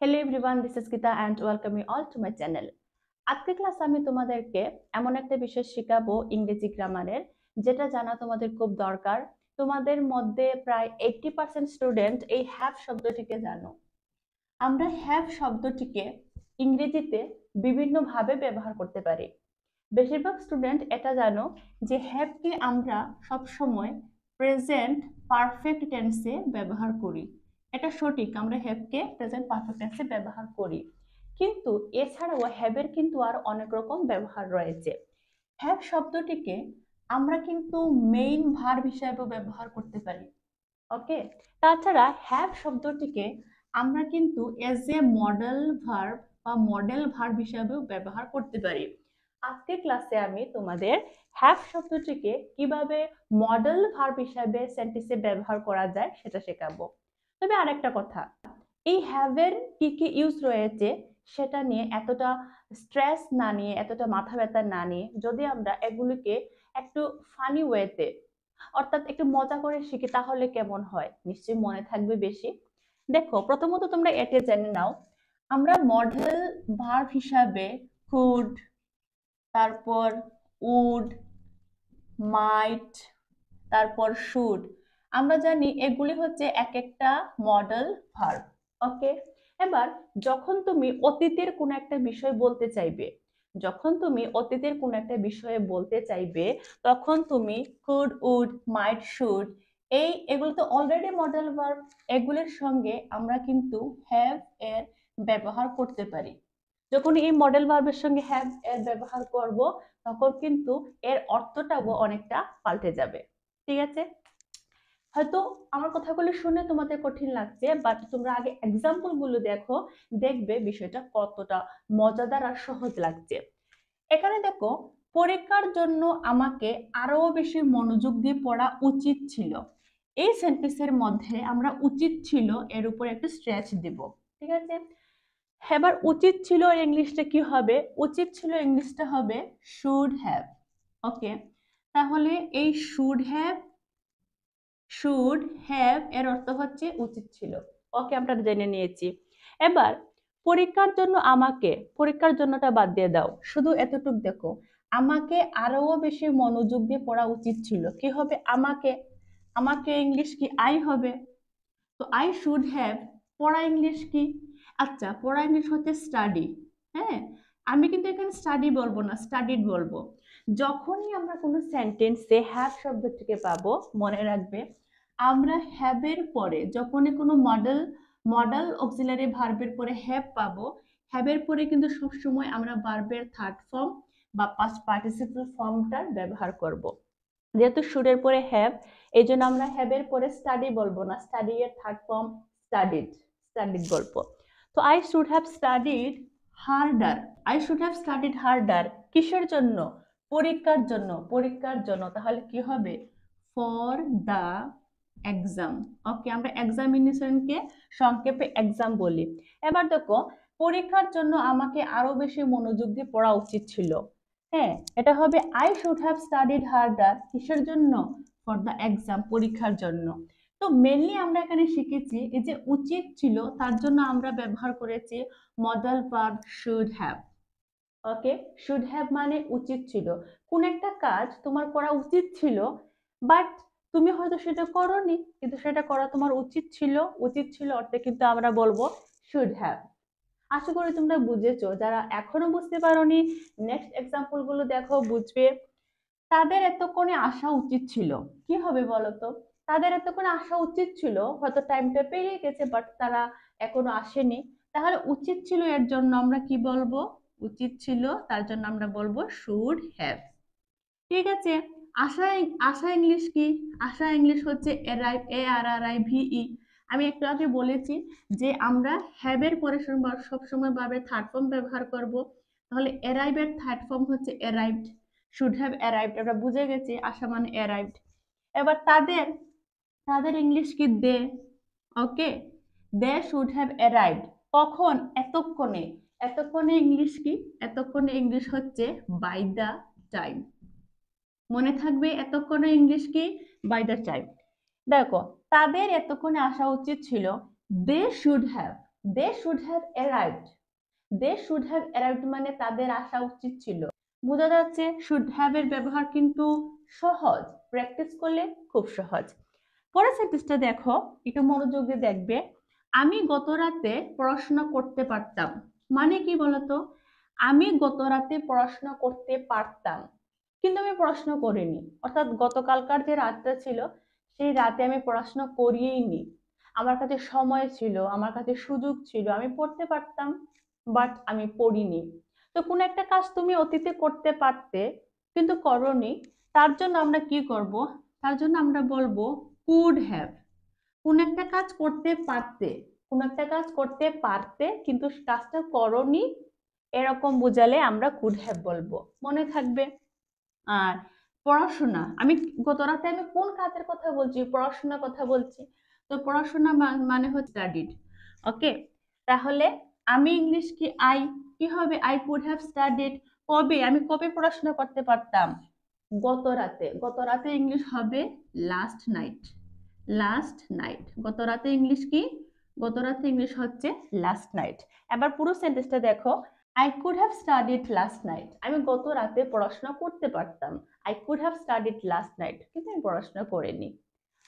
Hello everyone, this is Gita and welcome you all to my channel. আজকে ক্লাসে আমি তোমাদেরকে এমন একটা বিষয় শেখাবো ইংরেজি গ্রামারের, যেটা জানা তোমাদের খুব দরকার। তোমাদের মধ্যে প্রায় 80% স্টুডেন্ট এই হ্যাভ শব্দটিকে জানো। আমরা হ্যাভ শব্দটিকে ইংরেজিতে বিভিন্নভাবে ব্যবহার করতে পারি। বেশিরভাগ স্টুডেন্ট এটা জানো যে হ্যাভকে আমরা সবসময় প্রেজেন্ট পারফেক্ট টেন্সে ব্যবহার করি। এটা সঠিক, আমরা হ্যাভকে প্রেজেন্ট পারফেক্ট টেন্সে ব্যবহার করি, কিন্তু এছাড়াও হ্যাভের কিন্তু আর অনেক রকম ব্যবহার রয়েছে। হ্যাভ শব্দটিকে আমরা কিন্তু মেইন ভার্ব হিসাবেও ব্যবহার করতে পারি। ওকে, তাছাড়া হ্যাভ শব্দটিকে আমরা কিন্তু এজ এ মডেল ভার্ব বা মডেল ভার্ব হিসাবেও ব্যবহার করতে পারি। আজকে ক্লাসে আমি তোমাদের হ্যাভ শব্দটিকে কিভাবে মডেল ভার্ব হিসাবে সেন্টেন্সে ব্যবহার করা যায় সেটা শেখাবো। তবে আরেকটা কথা, এই হ্যাভের কি কি ইউজ রয়েছে সেটা নিয়ে এতটা স্ট্রেস না নিয়ে, এতটা মাথা ব্যথা না নিয়ে, যদি আমরা এগুলিকে একটু ফানি ওয়েতে অর্থাৎ একটু মজা করে শিখি তাহলে কেমন হয়, নিশ্চয়ই মনে থাকবে বেশি। দেখো, প্রথমত তোমরা এটা জেনে নাও, আমরা মডেল ভার্ব হিসাবে কুড, তারপর উড, মাইট, তারপর শুড, আমরা জানি এগুলি হচ্ছে এক একটা মডেল ভার্ব। ওকে, এবার যখন তুমি অতীতের কোন একটা বিষয় বলতে চাইবে, তখন তুমি কুড, উড, মাইট, শুড, এগুলো তো অলরেডি মডেল ভার্ব। এগুলির সঙ্গে আমরা কিন্তু হ্যাভ এর ব্যবহার করতে পারি। যখন এই মডেল ভার্বের সঙ্গে হ্যাভ এর ব্যবহার করব, তখন কিন্তু এর অর্থটাও অনেকটা পাল্টে যাবে। ঠিক আছে, হয়তো আমার কথাগুলো শুনে তোমাদের কঠিন লাগছে, বাট তোমরা আগে এক্সাম্পল গুলো দেখো, দেখবে বিষয়টা কতটা মজাদার আর সহজ লাগছে। এখানে দেখো, পরীক্ষার জন্য আমাকে আরো বেশি মনোযোগ দিয়ে পড়া উচিত ছিল। এই সেন্টেন্সের মধ্যে আমরা উচিত ছিল এর উপর একটু স্ট্রেচ দেব। ঠিক আছে, এবার উচিত ছিল ইংলিশটা কি হবে? উচিত ছিল ইংলিশটা হবে শুড হ্যাভ। ওকে, তাহলে এই শুড হ্যাভ এর অর্থ হচ্ছে উচিত ছিল। ওকে, আমরা জেনে নিয়েছি। এবার পরীক্ষার জন্যটা বাদ দিয়ে দাও, শুধু এতটুক দেখো, আমাকে আরো বেশি মনোযোগ দিয়ে পড়া উচিত ছিল। কি হবে? আমাকে ইংলিশ কি আই হবে। তো আই শুড হ্যাভ, পড়া ইংলিশ কি? আচ্ছা, পড়া ইংলিশ হচ্ছে স্টাডি। হ্যাঁ, আমি কিন্তু এখানে স্টাডি বলবো না, স্টাডিড বলবো। যখনই আমরা কোনো সেন্টেন্সে হ্যাভ শব্দটিকে পাবো, মনে রাখবে আমরা হ্যাভের পরে যখনই কোনো মডেল অক্সিলারি ভার্বের পরে হ্যাভ পাবো, হ্যাভের পরে কিন্তু সবসময় আমরা ভার্বের থার্ড ফর্ম বা পাস্ট পার্টিসিপল ফর্মটার ব্যবহার করব। যেহেতু শুডের পরে হ্যাভ, এই জন্য আমরা হ্যাভের পরে স্টাডি বলবো না, স্টাডি এর থার্ড ফর্ম স্টাডিড বলবো। তো I should have studied harder. কিসের জন্য? পরীক্ষার জন্য। তাহলে কি হবে? For the exam. ওকে, আমরা এক্সামিনেশনকে সংক্ষেপে এক্সাম বলি। এবার দেখো, পরীক্ষার জন্য আমাকে আরো বেশি মনোযোগ দিয়ে পড়া উচিত ছিল। হ্যাঁ, এটা হবে I should have studied harder. কিসের জন্য? ফর দ্য এক্সাম, পরীক্ষার জন্য। তো মেনলি আমরা এখানে শিখেছি এই যে উচিত ছিল, তার জন্য আমরা ব্যবহার করেছি modal verb should have. Okay, should have মানে উচিত ছিল। কোন একটা কাজ তোমার করা উচিত ছিল, বাট তুমি হয়তো সেটা করোনি, কিন্তু সেটা করা তোমার উচিত ছিল অর্থে কিন্তু আমরা বলবো শুড হ্যাভ। আশা করি তোমরা বুঝেছো। যারা এখনো বুঝতে পারোনি, নেক্সট এক্সাম্পল গুলো দেখো, বুঝবে। তাদের এতক্ষণে আসা উচিত ছিল। কি হবে বলতো? তাদের এতক্ষণে আসা উচিত ছিল, হয়তো টাইমটা পেরিয়ে গেছে, বাট তারা এখনো আসেনি। তাহলে উচিত ছিল এর জন্য আমরা কি বলবো? উচিত ছিল, তার জন্য আমরা বলবো শুড হ্যাভ। ঠিক আছে, আশা আশা ইংলিশ কি? আশা ইংলিশ হচ্ছে অ্যারাইভ, ARRIVE। আমি একটু আগে বলেছি যে আমরা হ্যাভ এর পরে সবসময় ভাবে থার্ড ফর্ম ব্যবহার করব। তাহলে অ্যারাইভ এর থার্ড ফর্ম হচ্ছে অ্যারাইভড। শুড হ্যাভ অ্যারাইভড, আমরা বুঝে গেছি আশা মানে অ্যারাইভড। এবার তাদের ইংলিশ কি? দে। ওকে, দে শুড হ্যাভ অ্যারাইভড। কখন? এতক্ষণে ইংলিশ কি? এতক্ষণে ইংলিশ হচ্ছে বাই দ্য টাইম। মনে থাকবে এতক্ষণে ইংলিশ কি? By the time. দেখো, তাদের এতক্ষণে আসা উচিত ছিল, they should have. They should have arrived. They should have arrived মানে তাদের আসা উচিত ছিল। বোঝা যাচ্ছে শুড হ্যাভ এর ব্যবহার কিন্তু সহজ, প্র্যাকটিস করলে খুব সহজ। পরের সেন্টেন্সটা দেখো, একটু মনোযোগ দিয়ে দেখবে। আমি গত রাতে পড়াশোনা করতে পারতাম। মানে কি বলতো? আমি গত রাতে পড়াশোনা করতে পারতাম, কিন্তু আমি পড়াশোনা করিনি। অর্থাৎ গতকালকার যে রাতটা ছিল, সেই রাতে আমি পড়াশোনা করিনি। আমার কাছে সময় ছিল, আমার কাছে সুযোগ ছিল, আমি পড়তে পারতাম, বাট আমি পড়িনি। তো কোনো একটা কাজ তুমি অতীতে করতে পারতে কিন্তু করনি, তার জন্য আমরা কি করব? তার জন্য আমরা বলবো কুড হ্যাভ। কোন একটা কাজ করতে পারতে, কোন একটা কাজ করতে পারতে কিন্তু কাজটা করনি, এরকম বোঝালে আমরা কুড হ্যাভ বলবো, মনে থাকবে। আর পড়াশোনা, আমি গত রাতে আমি কোন কাজের কথা বলছি? পড়াশোনার কথা বলছি। তো পড়াশোনা মানে হচ্ছে স্টাডিড। ওকে, তাহলে আমি ইংলিশ কি আই, কি হবে? I could have studied. কবে? আমি কবে পড়াশোনা করতে পারতাম? গত রাতে। গত রাতে ইংলিশ হবে লাস্ট নাইট। Last night. গত রাতে ইংলিশ কি? গত রাতে ইংলিশ হচ্ছে লাস্ট নাইট। এবার পুরো সেন্টেন্সটা দেখো। I could have studied last night. আমি গত রাতে পড়াশোনা করতে পারতাম। I could have studied last night, কিন্তু আমি পড়াশোনা করিনি।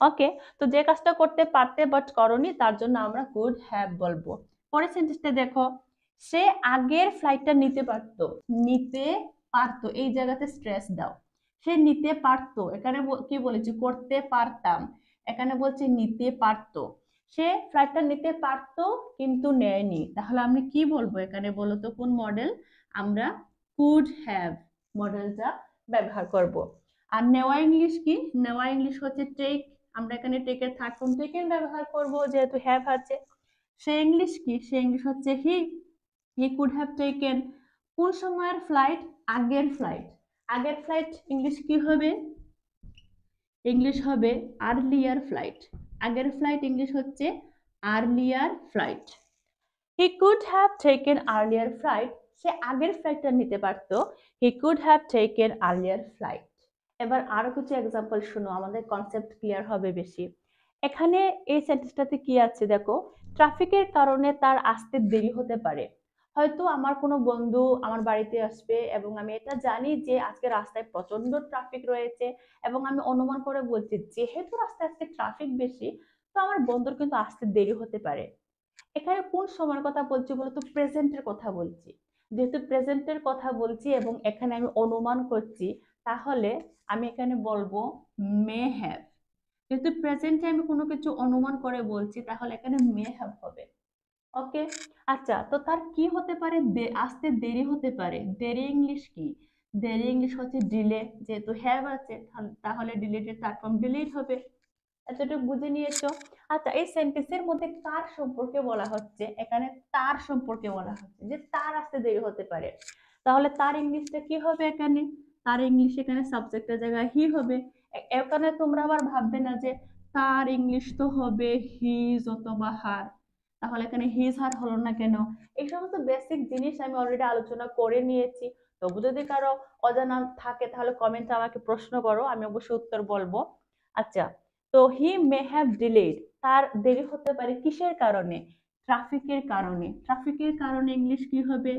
ওকে, তো যে কাজটা করতে পারতে বাট করনি, তার জন্য আমরা কুড হ্যাভ বলবো। পরের সেন্টেন্সটা দেখো। সে আগের ফ্লাইটটা নিতে পারতো। নিতে পারতো, এই জায়গাতে স্ট্রেস দাও। সে নিতে পারতো, এখানে কি বলেছি? করতে পারতাম, এখানে বলছে নিতে পারতো। সে ফ্লাইটটা নিতে পারতো কিন্তু নেয়নি। তাহলে আমি কি বলবো এখানে? বলো তো কোন মডেল? আমরা কুড হ্যাভ মডেলটা ব্যবহার করব। আর নেওয়া ইংলিশ কি? নেওয়া ইংলিশ হচ্ছে টেক। আমরা এখানে টেকের থার্ড ফর্ম টেকেন ব্যবহার করব, যেহেতু হ্যাভ আছে। সে ইংলিশ কি? সে ইংলিশ হচ্ছে he. He could have taken. কোন সময়ের ফ্লাইট? আগের ফ্লাইট। আগের ফ্লাইট ইংলিশ কি হবে? ইংলিশ হবে আর্লিয়ার ফ্লাইট। আগের ফ্লাইট ইংলিশ হচ্ছে earlier flight. He could have taken earlier flight. সে আগের ফ্লাইটটা নিতে পারতো। He could have taken earlier flight. এবার আরো কিছু এক্সাম্পল শুনো, আমাদের কনসেপ্ট ক্লিয়ার হবে বেশি। এখানে এই সেন্টেন্সটাতে কি আছে দেখো। ট্রাফিকের কারণে তার আসতে দেরি হতে পারে। হয়তো আমার কোনো বন্ধু আমার বাড়িতে আসবে এবং আমি এটা জানি যে আজকে রাস্তায় প্রচন্ড ট্রাফিক রয়েছে, এবং আমি অনুমান করে বলছি যেহেতু রাস্তায় আজকে ট্রাফিক বেশি, তো আমার বন্ধুর কিন্তু আসতে দেরি হতে পারে। এখানে কোন সময়ের কথা বলছি বলতো? প্রেজেন্টের কথা বলছি। যেহেতু প্রেজেন্টের কথা বলছি এবং এখানে আমি অনুমান করছি, তাহলে আমি এখানে বলবো মে হ্যাভ। যেহেতু প্রেজেন্টে আমি কোনো কিছু অনুমান করে বলছি, তাহলে এখানে মে হ্যাভ হবে। ওকে, আচ্ছা, তো তার কি হতে পারে? আসতে দেরি হতে পারে। দেরি ইংলিশ কি? দেরি ইংলিশ হচ্ছে ডিলে। যেহেতু হ্যাভ আছে, তাহলে ডিলেটেড তার ফর্ম ডিলেট হবে। এতটুকু বুঝে নিয়েছো? আচ্ছা, এই সেন্টেন্সের মধ্যে কার সম্পর্কে বলা হচ্ছে? এখানে তার সম্পর্কে বলা হচ্ছে, যে তার আসতে দেরি হতে পারে। তাহলে তার ইংলিশটা কি হবে এখানে? তার ইংলিশ এখানে সাবজেক্টের জায়গায় হি হবে। এখানে তোমরা আবার ভাববে না যে তার ইংলিশ তো হবে হিজ অথবা হার, তাহলে এখানে হিজ হার হলো না কেন? এই সমস্ত বেসিক জিনিস আমি অলরেডি আলোচনা করে নিয়েছি। তবু যদি কারো অজানা থাকে, তাহলে কমেন্টে আমাকে প্রশ্ন করো, আমি অবশ্যই উত্তর বলবো। আচ্ছা, তো হি মে হ্যাভ ডিলেড, তার দেরি হতে পারে কিসের কারণে? ট্রাফিকের কারণে। ট্রাফিকের কারণে ইংলিশ কি হবে?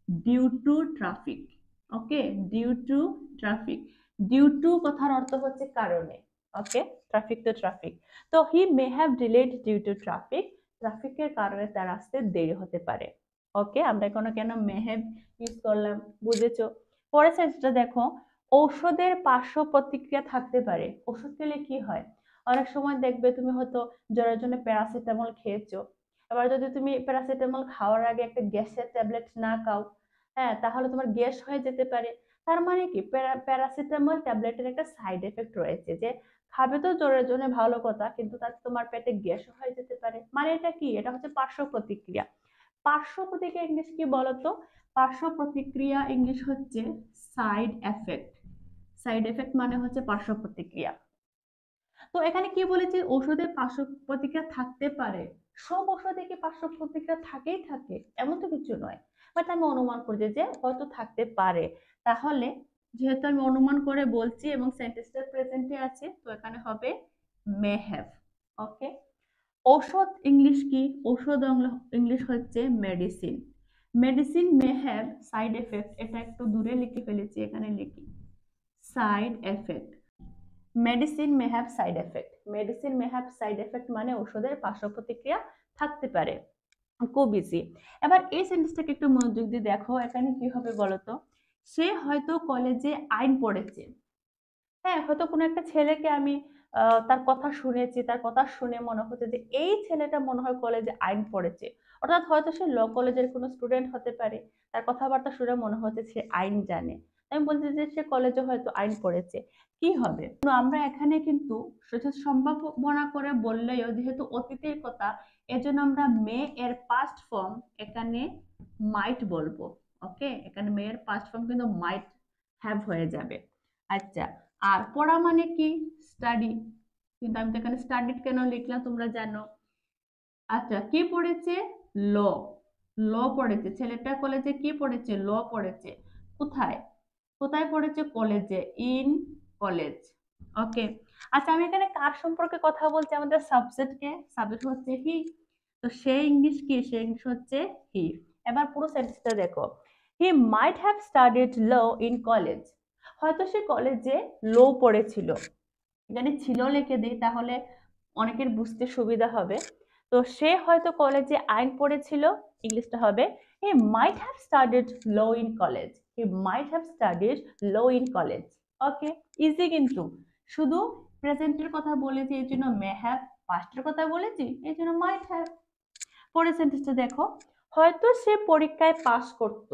Due to traffic. Okay, due to traffic. Due to কথার অর্থ হচ্ছে কারণে। ওকে, ট্রাফিক তো ট্রাফিক। তো he may have delayed due to traffic. ট্রাফিকের কারণে তার আসতে দেরি হতে পারে। ওকে, আমরা এখনো কেন মে হ্যাভ ইউজ করলাম, বুঝেছো? পরের সেন্টেন্সটা দেখো। ঔষধের পার্শ্ব প্রতিক্রিয়া থাকতে পারে। ওষুধ খেলে কি হয়? অনেক সময় দেখবে তুমি হয়তো জ্বরের জন্য প্যারাসিটামল খেয়েছো। এবার যদি তুমি প্যারাসিটামল খাওয়ার আগে একটা গ্যাসের ট্যাবলেট না খাও, হ্যাঁ, তাহলে তোমার গ্যাস হয়ে যেতে পারে। তার মানে কি? প্যারাসিটামল ট্যাবলেটের একটা সাইড এফেক্ট রয়েছে, যে খাবে তো জ্বরের জন্য ভালো কথা, কিন্তু তাতে তোমার পেটে গ্যাস হয়ে যেতে পারে। মানে এটা কি? এটা হচ্ছে পার্শ্ব প্রতিক্রিয়া। পার্শ্ব প্রতিক্রিয়া ইংলিশ কি বলতো? পার্শ্ব প্রতিক্রিয়া ইংলিশ হচ্ছে সাইড এফেক্ট। সাইড এফেক্ট মানে হচ্ছে পার্শ্ব প্রতিক্রিয়া। তো এখানে কি বলেছে? ওষুধের পার্শ্ব প্রতিক্রিয়া থাকতে পারে। সব ওষুধে কি পার্শ্ব প্রতিক্রিয়া থাকেই থাকে? এমন তো কিছু নয়, বাট আমি অনুমান করছি যে হয়তো থাকতে পারে। তাহলে যেহেতু আমি অনুমান করে বলছি এবং সেন্টেন্সটা প্রেজেন্টে আছে, তো এখানে হবে মে হ্যাভ। ওকে, ঔষধ ইংলিশ কি? ঔষধ ইংলিশ হচ্ছে medicine. Medicine may have side effect, এটা একটু দূরে লিখে ফেলেছি, এখানে লিখি side effect. Medicine may have side effect, medicine may have side effect মানে ওষুধের পার্শ্ব প্রতিক্রিয়া থাকতে পারে। খুব ইজি। এবার এই সেন্টেন্সটাকে একটু মনোযোগ দিয়ে দেখো, এখানে কি হবে বলতো? সে হয়তো কলেজে আইন পড়েছে। হ্যাঁ, হয়তো কোনো একটা ছেলেকে আমি তার কথা শুনেছি, তার কথা শুনে মনে হচ্ছে যে এই ছেলেটা মনে হয় কলেজে আইন পড়েছে। অর্থাৎ হয়তো সে ল কলেজের কোনো স্টুডেন্ট হতে পারে, তার কথাবার্তা শুনে মনে হচ্ছে সে আইন জানে। আমি বলছি যে সে কলেজে হয়তো আইন পড়েছে, কি হবে? আমরা এখানে কিন্তু সুযোগ সম্ভাবনা করে বললেও যেহেতু অতীতের কথা, এজন্য আমরা মে এর পাস্ট ফর্ম এখানে মাইট বলবো। ওকে, এখানে মে এর পাস্ট ফর্ম কিন্তু মাইট হ্যাভ হয়ে যাবে। আচ্ছা, আর পড়া মানে কি? স্টাডি। কিন্তু আমি তো এখানে স্টাডিড কেন লিখলাম তোমরা জানো। আচ্ছা, কি পড়েছে? ল। ল পড়েছে ছেলেটা, কলেজে কি পড়েছে? ল পড়েছে। কোথায়? কোথায় পড়েছে? কলেজে, ইন কলেজ। ওকে। আচ্ছা, আমি এখানে কার সম্পর্কে কথা বলছি? আমাদের সাবজেক্টকে। সাবজেক্ট হচ্ছে হি। তো সে ইংলিশ কি? সে ইংলিশ হচ্ছে হি। এবার পুরো সেন্টেন্সটা দেখো। He might have studied law in college. হয়তো সে কলেজে ল পড়েছিল। এখানে ছিল লিখে দিই, তাহলে অনেকের বুঝতে সুবিধা হবে। তো সে হয়তো কলেজে আইন পড়েছিল, ইংলিশটা হবে he might have studied law in college. He might have studied law in college. Okay, easy কিন্তু। শুধু প্রেজেন্টের কথা বলেছি এই জন্য মে হ্যাভ, পাস্টের কথা বলেছি এই জন্য মাইট হ্যাভ। পরের সেন্টেন্সটা দেখো। হয়তো সে পরীক্ষায় পাস করত।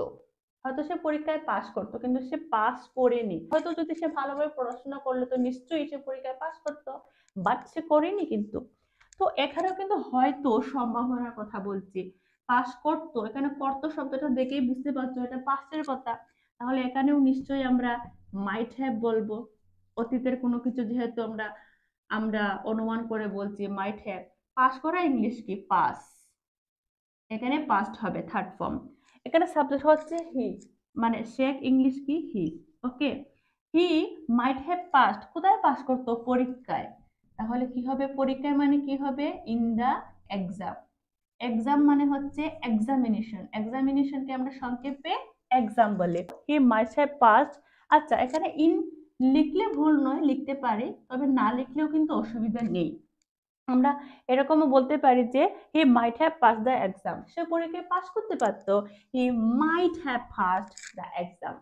হয়তো সে পরীক্ষায় পাস করতো কিন্তু সে পাস করেনি। হয়তো যদি সে ভালোভাবে পড়াশোনা করলে তো নিশ্চয়ই সে পরীক্ষায় পাস করতো, বাট সে করেনি কিন্তু। তো এখানেও কিন্তু হয়তো সম্ভাবনার কথা বলছি। পাস করতো, এখানে করতো শব্দটা দেখেই বুঝতে পারছো এটা পাস্টের কথা। তাহলে এখানেও নিশ্চয়ই আমরা মাইট হ্যাভ বলবো। অতীতের কোনো কিছু যেহেতু আমরা আমরা অনুমান করে বলছি মাইট হ্যাভ। পাস করা ইংলিশ কি? পাস। এখানে পাস্ট হবে থার্ড ফর্ম। এখানে সাবজেক্ট হচ্ছে হি, মানে শেখ ইংলিশ কি? হি। ওকে, হি মাইট হ্যাভ পাস্ট। কোথায় পাস করতো? পরীক্ষায়। তাহলে কি হবে? পরীক্ষায় মানে কি হবে? In the exam. এক্সাম মানে হচ্ছে এক্সামিনেশন। এক্সামিনেশনকে আমরা সংক্ষেপে এক্সাম বলে। হি মাইট হ্যাভ পাস্ট। আচ্ছা, এখানে ইন লিখলে ভুল নয়, লিখতে পারি, তবে না লিখলেও কিন্তু অসুবিধা নেই। আমরা এরকমও বলতে পারি যে he might have pass the exam. সে পরীক্ষায় পাস করতে পারতো। He might have passed the exam.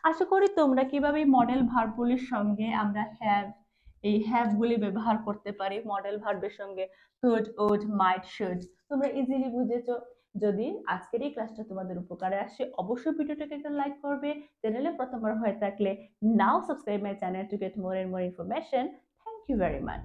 আশা করি তোমরা কিভাবে মডেল ভার্বগুলির সঙ্গে আমরা হ্যাভ, এই হ্যাভ গুলি ব্যবহার করতে পারি মডেল ভার্বের সঙ্গে। কুড, উড, মাইট, শুড তোমরা ইজিলি বুঝেছো। যদি আজকের এই ক্লাসটা তোমাদের উপকারে আসে অবশ্যই ভিডিওটাকে একটা লাইক করবে। চ্যানেলে প্রথমবার হয়ে থাকলে now subscribe my channel to get more and more information. Thank you very much.